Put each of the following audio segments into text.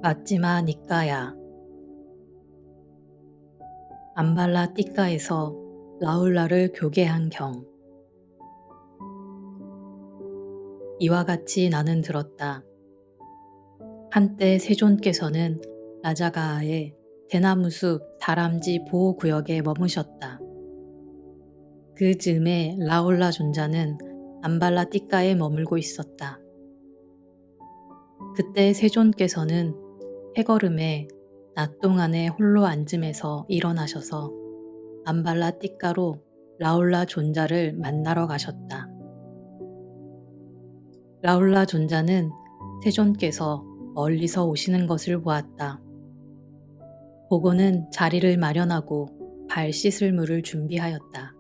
맞지마 니까야. 암발라 띠까에서 라울라를 교계한 경. 이와 같이 나는 들었다. 한때 세존께서는 라자가아의 대나무숲 다람쥐 보호구역에 머무셨다. 그 즈음에 라울라 존자는 암발라 띠까에 머물고 있었다. 그때 세존께서는 해걸음에 낮 동안에 홀로 앉음에서 일어나셔서 암발라 띠까로 라울라 존자를 만나러 가셨다. 라울라 존자는 세존께서 멀리서 오시는 것을 보았다. 보고는 자리를 마련하고 발 씻을 물을 준비하였다.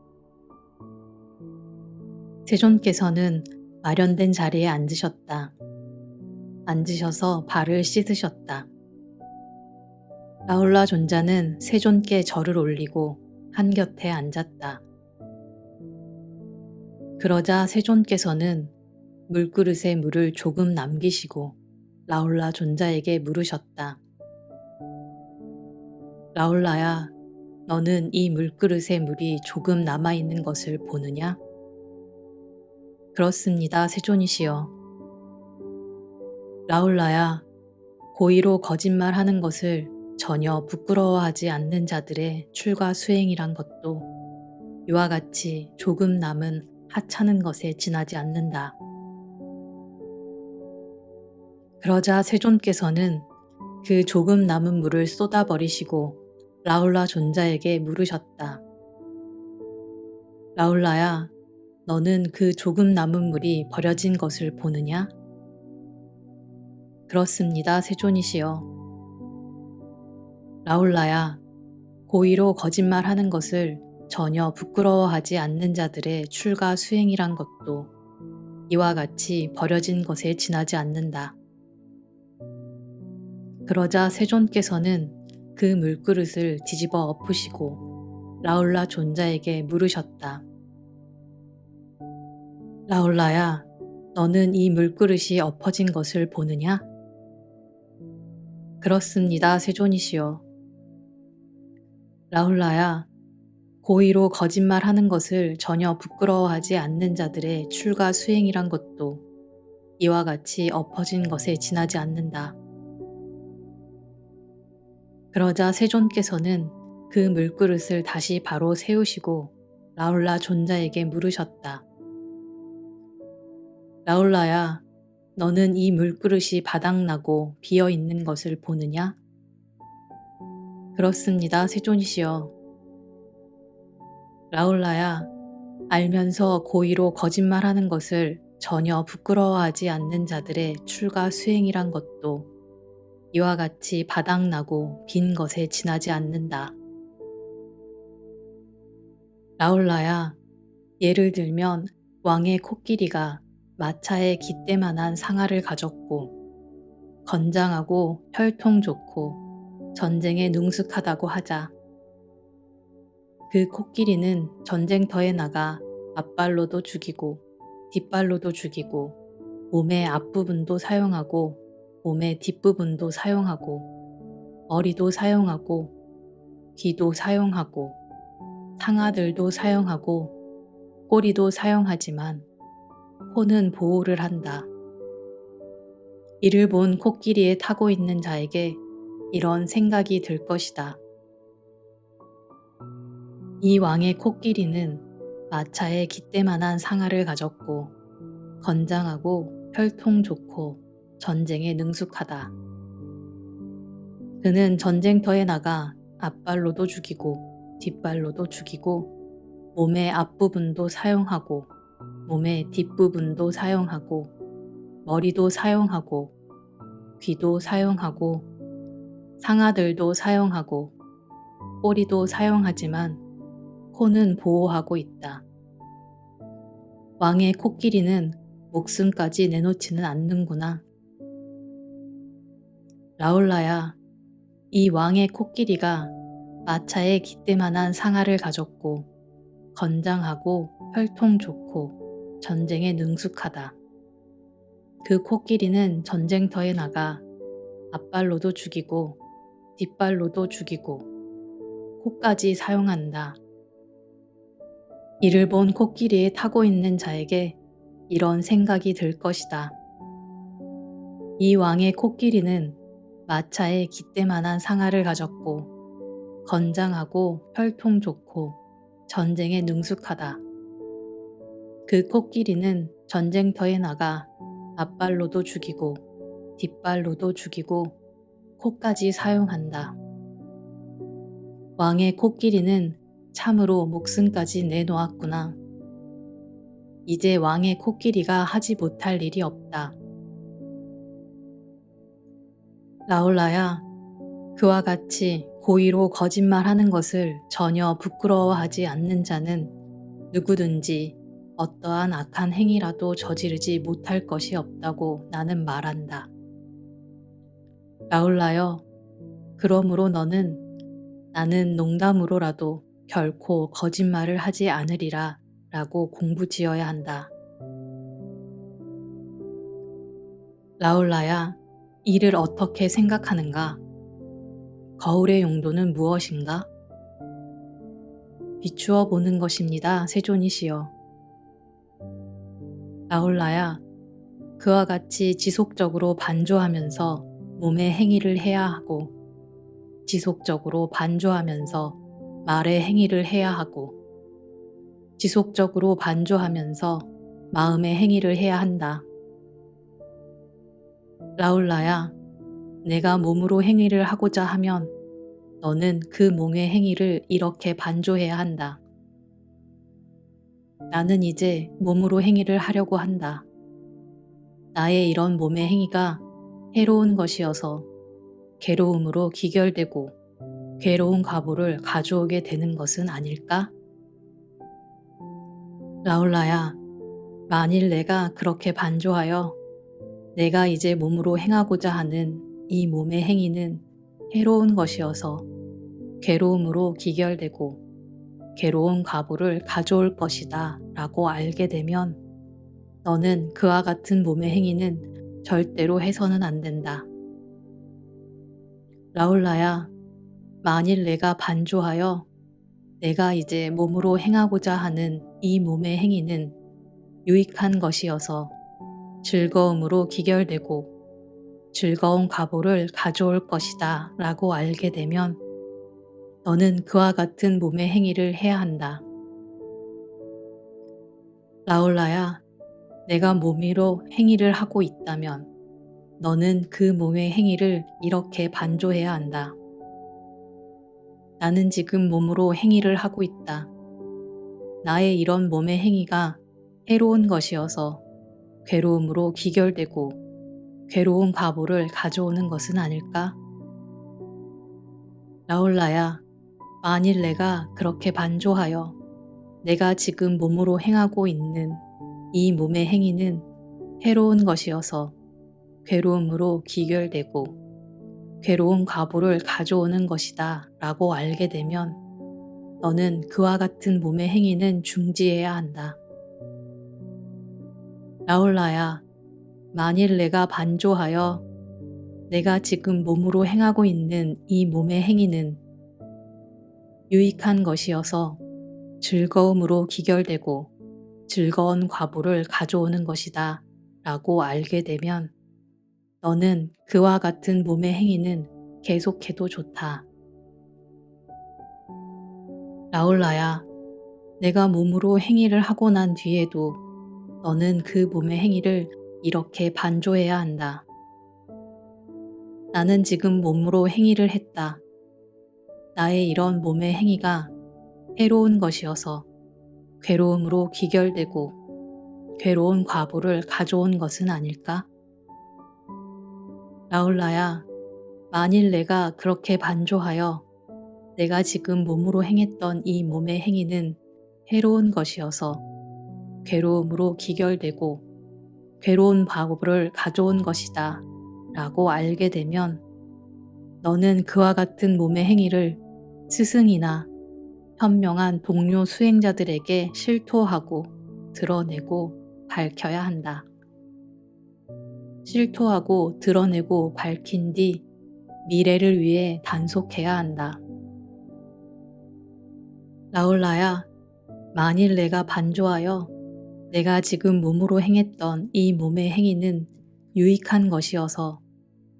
세존께서는 마련된 자리에 앉으셨다. 앉으셔서 발을 씻으셨다. 라울라 존자는 세존께 절을 올리고 한곁에 앉았다. 그러자 세존께서는 물그릇에 물을 조금 남기시고 라울라 존자에게 물으셨다. 라울라야, 너는 이 물그릇에 물이 조금 남아있는 것을 보느냐? 그렇습니다, 세존이시여. 라울라야, 고의로 거짓말하는 것을 전혀 부끄러워하지 않는 자들의 출가 수행이란 것도 이와 같이 조금 남은 하찮은 것에 지나지 않는다. 그러자 세존께서는 그 조금 남은 물을 쏟아버리시고 라울라 존자에게 물으셨다. 라울라야, 너는 그 조금 남은 물이 버려진 것을 보느냐? 그렇습니다, 세존이시여. 라울라야, 고의로 거짓말하는 것을 전혀 부끄러워하지 않는 자들의 출가 수행이란 것도 이와 같이 버려진 것에 지나지 않는다. 그러자 세존께서는 그 물그릇을 뒤집어 엎으시고 라울라 존자에게 물으셨다. 라울라야, 너는 이 물그릇이 엎어진 것을 보느냐? 그렇습니다, 세존이시여. 라울라야, 고의로 거짓말하는 것을 전혀 부끄러워하지 않는 자들의 출가 수행이란 것도 이와 같이 엎어진 것에 지나지 않는다. 그러자 세존께서는 그 물그릇을 다시 바로 세우시고 라울라 존자에게 물으셨다. 라울라야, 너는 이 물그릇이 바닥나고 비어있는 것을 보느냐? 그렇습니다, 세존이시여. 라울라야, 알면서 고의로 거짓말하는 것을 전혀 부끄러워하지 않는 자들의 출가 수행이란 것도 이와 같이 바닥나고 빈 것에 지나지 않는다. 라울라야, 예를 들면 왕의 코끼리가 마차에 깃대만한 상아를 가졌고 건장하고 혈통 좋고 전쟁에 능숙하다고 하자. 그 코끼리는 전쟁터에 나가 앞발로도 죽이고 뒷발로도 죽이고 몸의 앞부분도 사용하고 몸의 뒷부분도 사용하고 머리도 사용하고 귀도 사용하고 상아들도 사용하고 꼬리도 사용하지만 코는 보호를 한다. 이를 본 코끼리에 타고 있는 자에게 이런 생각이 들 것이다. 이 왕의 코끼리는 마차에 깃대만한 상아를 가졌고 건장하고 혈통 좋고 전쟁에 능숙하다. 그는 전쟁터에 나가 앞발로도 죽이고 뒷발로도 죽이고 몸의 앞부분도 사용하고 몸의 뒷부분도 사용하고 머리도 사용하고 귀도 사용하고 상아들도 사용하고 꼬리도 사용하지만 코는 보호하고 있다. 왕의 코끼리는 목숨까지 내놓지는 않는구나. 라울라야, 이 왕의 코끼리가 마차에 깃대만한 상아를 가졌고 건장하고 혈통 좋고 전쟁에 능숙하다. 그 코끼리는 전쟁터에 나가 앞발로도 죽이고 뒷발로도 죽이고 코까지 사용한다. 이를 본 코끼리에 타고 있는 자에게 이런 생각이 들 것이다. 이 왕의 코끼리는 마차에 깃대만한 상아를 가졌고 건장하고 혈통 좋고 전쟁에 능숙하다. 그 코끼리는 전쟁터에 나가 앞발로도 죽이고 뒷발로도 죽이고 코까지 사용한다. 왕의 코끼리는 참으로 목숨까지 내놓았구나. 이제 왕의 코끼리가 하지 못할 일이 없다. 라울라야, 그와 같이 고의로 거짓말하는 것을 전혀 부끄러워하지 않는 자는 누구든지 어떠한 악한 행위라도 저지르지 못할 것이 없다고 나는 말한다. 라울라여, 그러므로 너는 나는 농담으로라도 결코 거짓말을 하지 않으리라 라고 공부지어야 한다. 라울라야, 이를 어떻게 생각하는가? 거울의 용도는 무엇인가? 비추어 보는 것입니다, 세존이시여. 라울라야, 그와 같이 지속적으로 반조하면서 몸의 행위를 해야 하고 지속적으로 반조하면서 말의 행위를 해야 하고 지속적으로 반조하면서 마음의 행위를 해야 한다. 라울라야, 내가 몸으로 행위를 하고자 하면 너는 그 몸의 행위를 이렇게 반조해야 한다. 나는 이제 몸으로 행위를 하려고 한다. 나의 이런 몸의 행위가 해로운 것이어서 괴로움으로 기결되고 괴로운 과보를 가져오게 되는 것은 아닐까? 라울라야, 만일 내가 그렇게 반조하여 내가 이제 몸으로 행하고자 하는 이 몸의 행위는 해로운 것이어서 괴로움으로 기결되고 괴로운 과보를 가져올 것이다 라고 알게 되면 너는 그와 같은 몸의 행위는 절대로 해서는 안 된다. 라울라야, 만일 내가 반조하여 내가 이제 몸으로 행하고자 하는 이 몸의 행위는 유익한 것이어서 즐거움으로 기결되고 즐거운 과보를 가져올 것이다 라고 알게 되면 너는 그와 같은 몸의 행위를 해야 한다. 라울라야, 내가 몸으로 행위를 하고 있다면 너는 그 몸의 행위를 이렇게 반조해야 한다. 나는 지금 몸으로 행위를 하고 있다. 나의 이런 몸의 행위가 해로운 것이어서 괴로움으로 기결되고 괴로운 과보를 가져오는 것은 아닐까? 라울라야, 만일 내가 그렇게 반조하여 내가 지금 몸으로 행하고 있는 이 몸의 행위는 해로운 것이어서 괴로움으로 기결되고 괴로운 과보를 가져오는 것이다 라고 알게 되면 너는 그와 같은 몸의 행위는 중지해야 한다. 라울라야, 만일 내가 반조하여 내가 지금 몸으로 행하고 있는 이 몸의 행위는 유익한 것이어서 즐거움으로 기결되고 즐거운 과보를 가져오는 것이다 라고 알게 되면 너는 그와 같은 몸의 행위는 계속해도 좋다. 라울라야, 내가 몸으로 행위를 하고 난 뒤에도 너는 그 몸의 행위를 이렇게 반조해야 한다. 나는 지금 몸으로 행위를 했다. 나의 이런 몸의 행위가 해로운 것이어서 괴로움으로 기결되고 괴로운 과보를 가져온 것은 아닐까? 라울라야, 만일 내가 그렇게 반조하여 내가 지금 몸으로 행했던 이 몸의 행위는 해로운 것이어서 괴로움으로 기결되고 괴로운 과보를 가져온 것이다 라고 알게 되면 너는 그와 같은 몸의 행위를 스승이나 현명한 동료 수행자들에게 실토하고 드러내고 밝혀야 한다. 실토하고 드러내고 밝힌 뒤 미래를 위해 단속해야 한다. 라울라야, 만일 내가 반조하여 내가 지금 몸으로 행했던 이 몸의 행위는 유익한 것이어서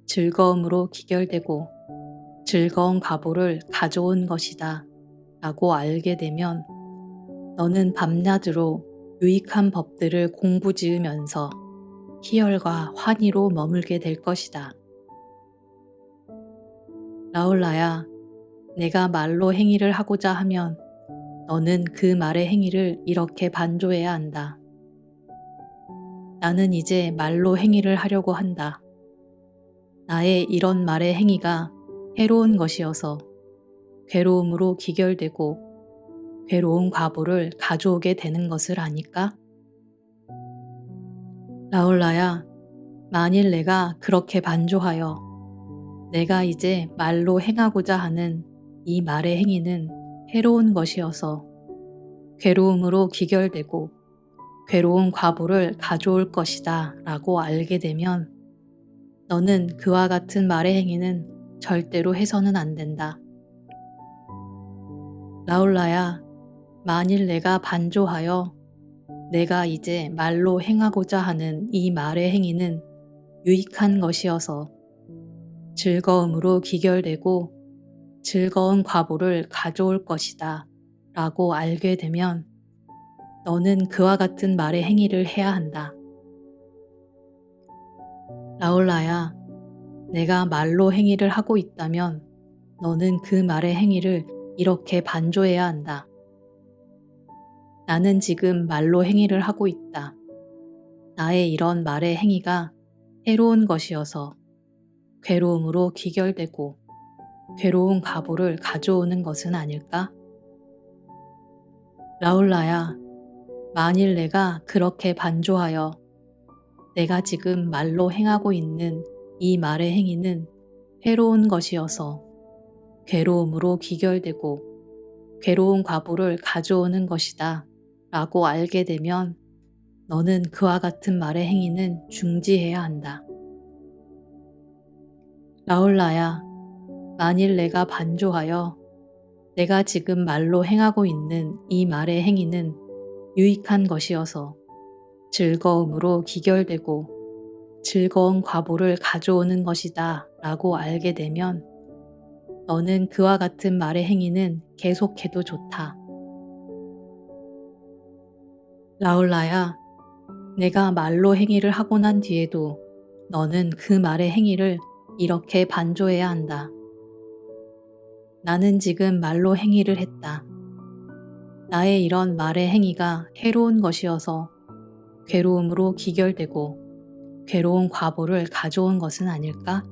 즐거움으로 기결되고 즐거운 과보를 가져온 것이다 라고 알게 되면 너는 밤낮으로 유익한 법들을 공부지으면서 희열과 환희로 머물게 될 것이다. 라울라야, 내가 말로 행위를 하고자 하면 너는 그 말의 행위를 이렇게 반조해야 한다. 나는 이제 말로 행위를 하려고 한다. 나의 이런 말의 행위가 해로운 것이어서 괴로움으로 기결되고 괴로운 과보를 가져오게 되는 것을 아니까? 라울라야, 만일 내가 그렇게 반조하여 내가 이제 말로 행하고자 하는 이 말의 행위는 해로운 것이어서 괴로움으로 기결되고 괴로운 과보를 가져올 것이다 라고 알게 되면 너는 그와 같은 말의 행위는 절대로 해서는 안 된다. 라울라야, 만일 내가 반조하여 내가 이제 말로 행하고자 하는 이 말의 행위는 유익한 것이어서 즐거움으로 기결되고 즐거운 과보를 가져올 것이다 라고 알게 되면 너는 그와 같은 말의 행위를 해야 한다. 라울라야, 내가 말로 행위를 하고 있다면 너는 그 말의 행위를 이렇게 반조해야 한다. 나는 지금 말로 행위를 하고 있다. 나의 이런 말의 행위가 해로운 것이어서 괴로움으로 기결되고 괴로운 과보를 가져오는 것은 아닐까? 라울라야, 만일 내가 그렇게 반조하여 내가 지금 말로 행하고 있는 이 말의 행위는 해로운 것이어서 괴로움으로 기결되고 괴로운 과보를 가져오는 것이다 라고 알게 되면 너는 그와 같은 말의 행위는 중지해야 한다. 라울라야, 만일 내가 반조하여 내가 지금 말로 행하고 있는 이 말의 행위는 유익한 것이어서 즐거움으로 기결되고 즐거운 과보를 가져오는 것이다 라고 알게 되면 너는 그와 같은 말의 행위는 계속해도 좋다. 라울라야, 내가 말로 행위를 하고 난 뒤에도 너는 그 말의 행위를 이렇게 반조해야 한다. 나는 지금 말로 행위를 했다. 나의 이런 말의 행위가 해로운 것이어서 괴로움으로 기결되고 괴로운 과보를 가져온 것은 아닐까?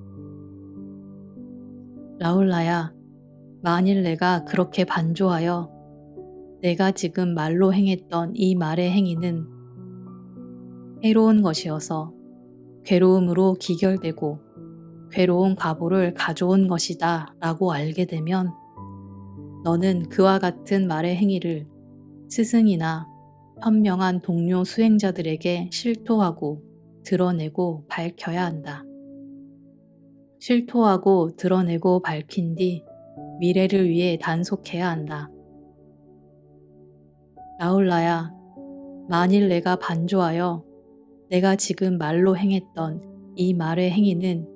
라울라야, 만일 내가 그렇게 반조하여 내가 지금 말로 행했던 이 말의 행위는 해로운 것이어서 괴로움으로 기결되고 괴로운 과보를 가져온 것이다 라고 알게 되면 너는 그와 같은 말의 행위를 스승이나 현명한 동료 수행자들에게 실토하고 드러내고 밝혀야 한다. 실토하고 드러내고 밝힌 뒤 미래를 위해 단속해야 한다. 라울라야, 만일 내가 반조하여 내가 지금 말로 행했던 이 말의 행위는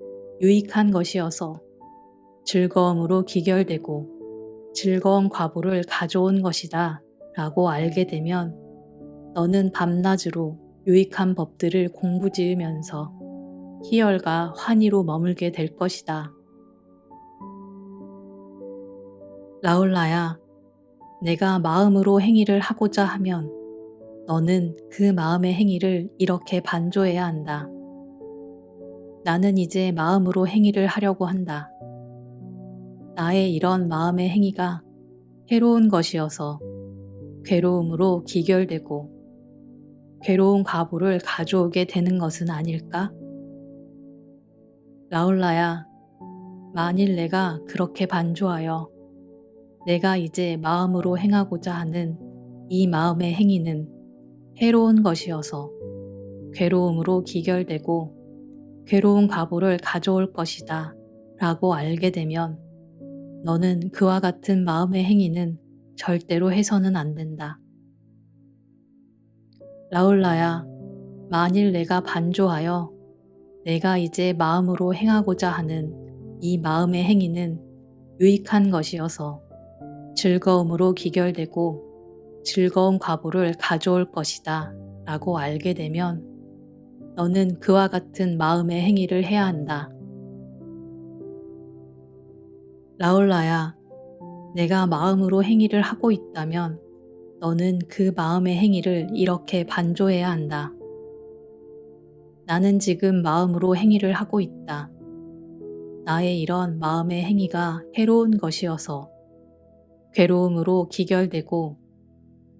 유익한 것이어서 즐거움으로 기결되고 즐거운 과보를 가져온 것이다 라고 알게 되면 너는 밤낮으로 유익한 법들을 공부지으면서 희열과 환희로 머물게 될 것이다. 라울라야, 내가 마음으로 행위를 하고자 하면 너는 그 마음의 행위를 이렇게 반조해야 한다. 나는 이제 마음으로 행위를 하려고 한다. 나의 이런 마음의 행위가 해로운 것이어서 괴로움으로 기결되고 괴로운 과보를 가져오게 되는 것은 아닐까? 라울라야, 만일 내가 그렇게 반조하여 내가 이제 마음으로 행하고자 하는 이 마음의 행위는 해로운 것이어서 괴로움으로 기결되고 괴로운 과보를 가져올 것이다 라고 알게 되면 너는 그와 같은 마음의 행위는 절대로 해서는 안 된다. 라울라야, 만일 내가 반조하여 내가 이제 마음으로 행하고자 하는 이 마음의 행위는 유익한 것이어서 즐거움으로 기결되고 즐거운 과보를 가져올 것이다 라고 알게 되면 너는 그와 같은 마음의 행위를 해야 한다. 라울라야, 내가 마음으로 행위를 하고 있다면 너는 그 마음의 행위를 이렇게 반조해야 한다. 나는 지금 마음으로 행위를 하고 있다. 나의 이런 마음의 행위가 해로운 것이어서 괴로움으로 기결되고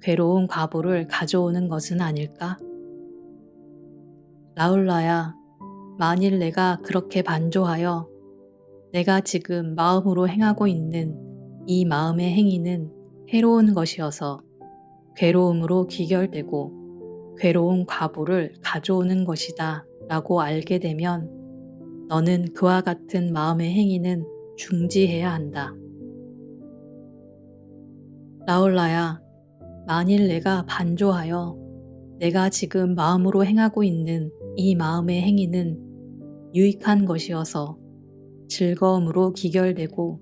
괴로운 과보를 가져오는 것은 아닐까? 라울라야, 만일 내가 그렇게 반조하여 내가 지금 마음으로 행하고 있는 이 마음의 행위는 해로운 것이어서 괴로움으로 기결되고 괴로운 과보를 가져오는 것이다 라고 알게 되면 너는 그와 같은 마음의 행위는 중지해야 한다. 라울라야, 만일 내가 반조하여 내가 지금 마음으로 행하고 있는 이 마음의 행위는 유익한 것이어서 즐거움으로 기결되고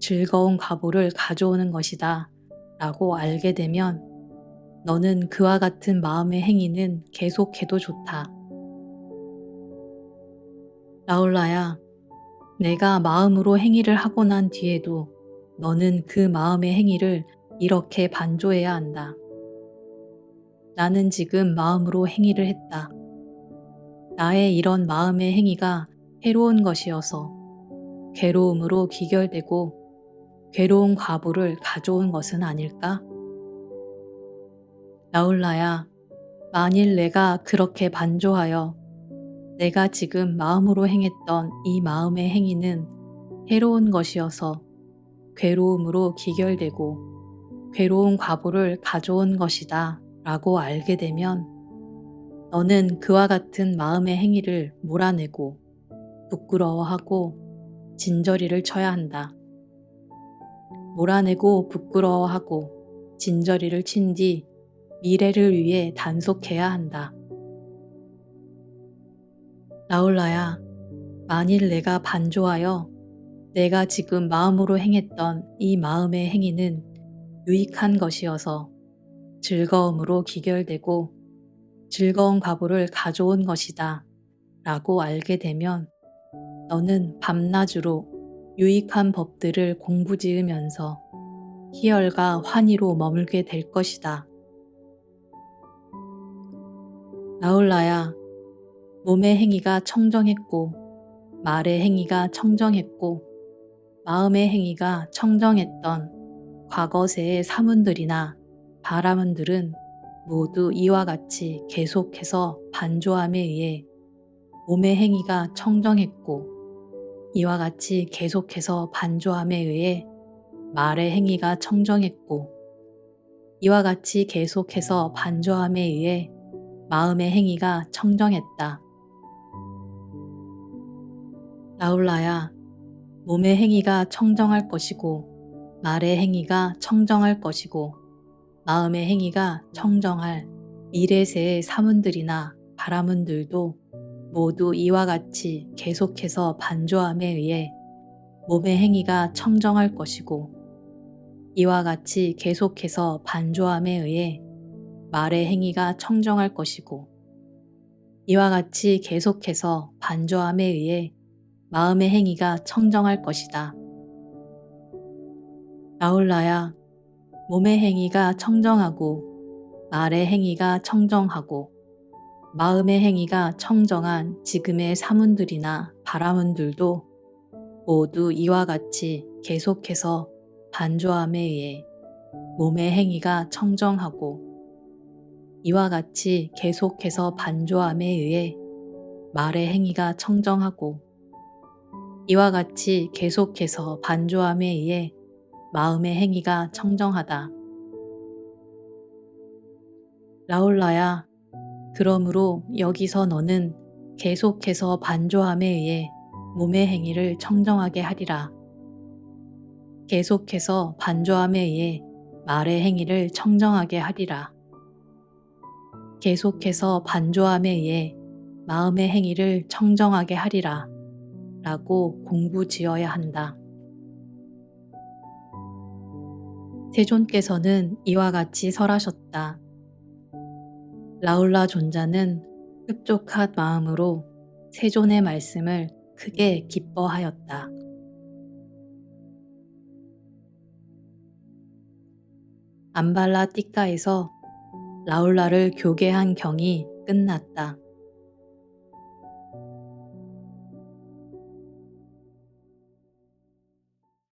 즐거운 과보를 가져오는 것이다 라고 알게 되면 너는 그와 같은 마음의 행위는 계속해도 좋다. 라울라야, 내가 마음으로 행위를 하고 난 뒤에도 너는 그 마음의 행위를 이렇게 반조해야 한다. 나는 지금 마음으로 행위를 했다. 나의 이런 마음의 행위가 해로운 것이어서 괴로움으로 기결되고 괴로운 과보를 가져온 것은 아닐까? 라울라야, 만일 내가 그렇게 반조하여 내가 지금 마음으로 행했던 이 마음의 행위는 해로운 것이어서 괴로움으로 기결되고 괴로운 과보를 가져온 것이다 라고 알게 되면 너는 그와 같은 마음의 행위를 몰아내고 부끄러워하고 진저리를 쳐야 한다. 몰아내고 부끄러워하고 진저리를 친 뒤 미래를 위해 단속해야 한다. 라울라야, 만일 내가 반조하여 내가 지금 마음으로 행했던 이 마음의 행위는 유익한 것이어서 즐거움으로 기결되고 즐거운 과보를 가져온 것이다 라고 알게 되면 너는 밤낮으로 유익한 법들을 공부지으면서 희열과 환희로 머물게 될 것이다. 라울라야, 몸의 행위가 청정했고 말의 행위가 청정했고 마음의 행위가 청정했던 과거세의 사문들이나 바라문들은 모두 이와 같이 계속해서 반조함에 의해 몸의 행위가 청정했고 이와 같이 계속해서 반조함에 의해 말의 행위가 청정했고 이와 같이 계속해서 반조함에 의해 마음의 행위가 청정했다. 라울라야, 몸의 행위가 청정할 것이고 말의 행위가 청정할 것이고 마음의 행위가 청정할 미래세의 사문들이나 바라문들도 모두 이와 같이 계속해서 반조함에 의해 몸의 행위가 청정할 것이고 이와 같이 계속해서 반조함에 의해 말의 행위가 청정할 것이고 이와 같이 계속해서 반조함에 의해 마음의 행위가 청정할 것이다. 라울라야, 몸의 행위가 청정하고 말의 행위가 청정하고 마음의 행위가 청정한 지금의 사문들이나 바라문들도 모두 이와 같이 계속해서 반조함에 의해 몸의 행위가 청정하고 이와 같이 계속해서 반조함에 의해 말의 행위가 청정하고 이와 같이 계속해서 반조함에 의해 마음의 행위가 청정하다. 라울라야, 그러므로 여기서 너는 계속해서 반조함에 의해 몸의 행위를 청정하게 하리라. 계속해서 반조함에 의해 말의 행위를 청정하게 하리라. 계속해서 반조함에 의해 마음의 행위를 청정하게 하리라. 라고 공부지어야 한다. 세존께서는 이와 같이 설하셨다. 라울라 존자는 흡족한 마음으로 세존의 말씀을 크게 기뻐하였다. 암발라 띠카에서 라울라를 교계한 경이 끝났다.